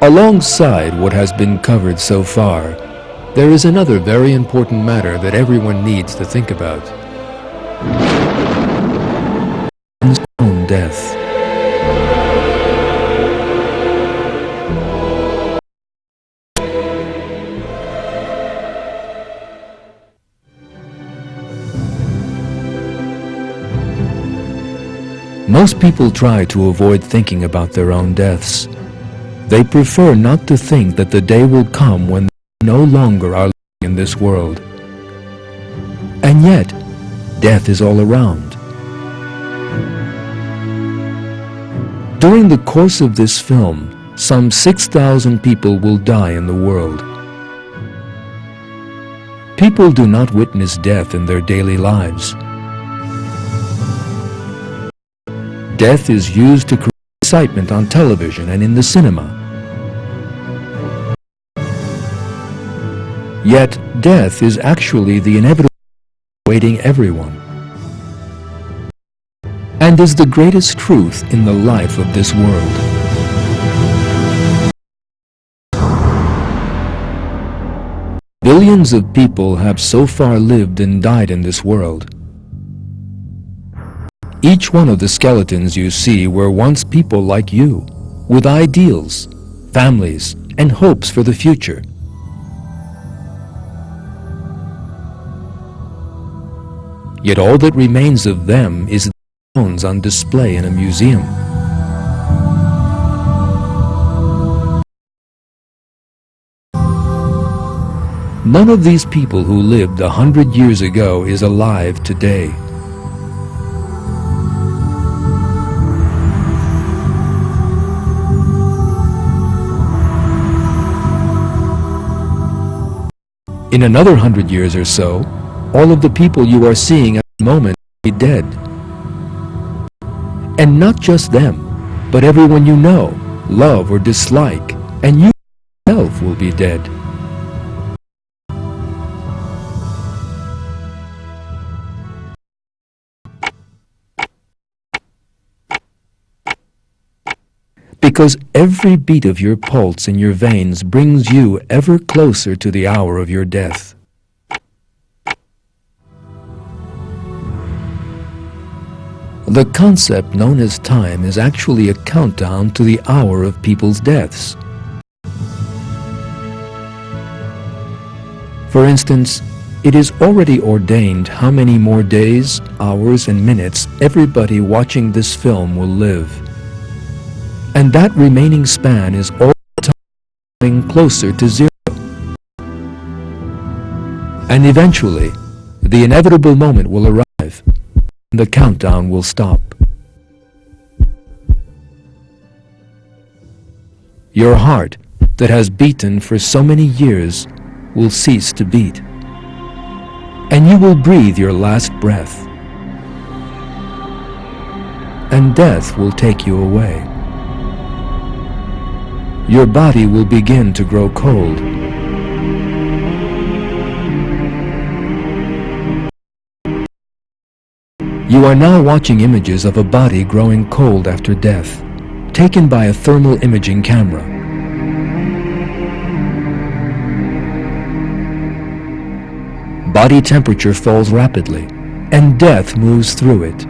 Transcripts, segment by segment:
Alongside what has been covered so far, there is another very important matter that everyone needs to think about. One's own death. Most people try to avoid thinking about their own deaths. They prefer not to think that the day will come when they no longer are living in this world. And yet, death is all around. During the course of this film, some 6,000 people will die in the world. People do not witness death in their daily lives. Death is used to create excitement on television and in the cinema. Yet, death is actually the inevitable awaiting everyone, and is the greatest truth in the life of this world. Billions of people have so far lived and died in this world. Each one of the skeletons you see were once people like you, with ideals, families, and hopes for the future. Yet all that remains of them is the bones on display in a museum. None of these people who lived 100 years ago is alive today. In another 100 years or so, all of the people you are seeing at the moment will be dead. And not just them, but everyone you know, love or dislike, and you yourself will be dead. Because every beat of your pulse in your veins brings you ever closer to the hour of your death. The concept known as time is actually a countdown to the hour of people's deaths. For instance, it is already ordained how many more days, hours, and minutes everybody watching this film will live. And that remaining span is all the time coming closer to zero. And eventually, the inevitable moment will arrive. The countdown will stop. Your heart, that has beaten for so many years, will cease to beat. And you will breathe your last breath. And death will take you away. Your body will begin to grow cold. You are now watching images of a body growing cold after death, taken by a thermal imaging camera. Body temperature falls rapidly, and death moves through it.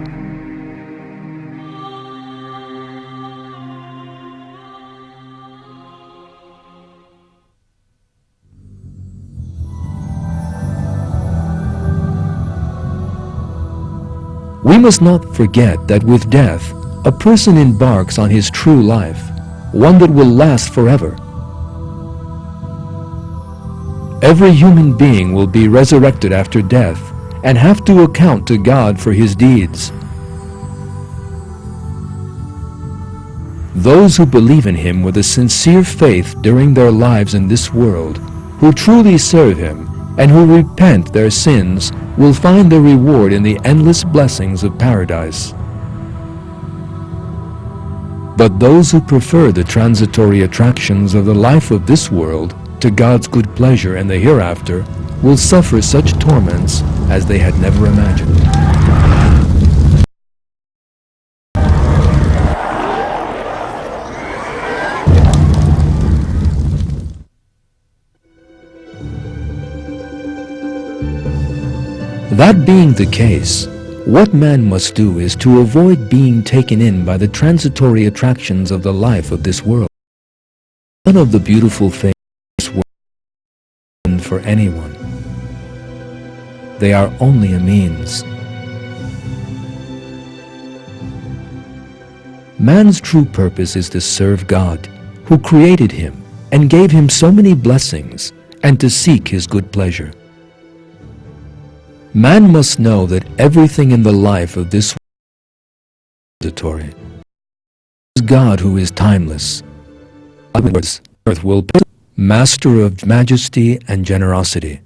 We must not forget that with death, a person embarks on his true life, one that will last forever. Every human being will be resurrected after death and have to account to God for his deeds. Those who believe in Him with a sincere faith during their lives in this world, who truly serve Him, and who repent their sins, will find their reward in the endless blessings of paradise. But those who prefer the transitory attractions of the life of this world to God's good pleasure and the hereafter will suffer such torments as they had never imagined. That being the case, what man must do is to avoid being taken in by the transitory attractions of the life of this world. None of the beautiful things of this world are for anyone. They are only a means. Man's true purpose is to serve God, who created him and gave him so many blessings, and to seek his good pleasure. Man must know that everything in the life of this world is transitory. It is God who is timeless. Earth will pay, Master of majesty and generosity.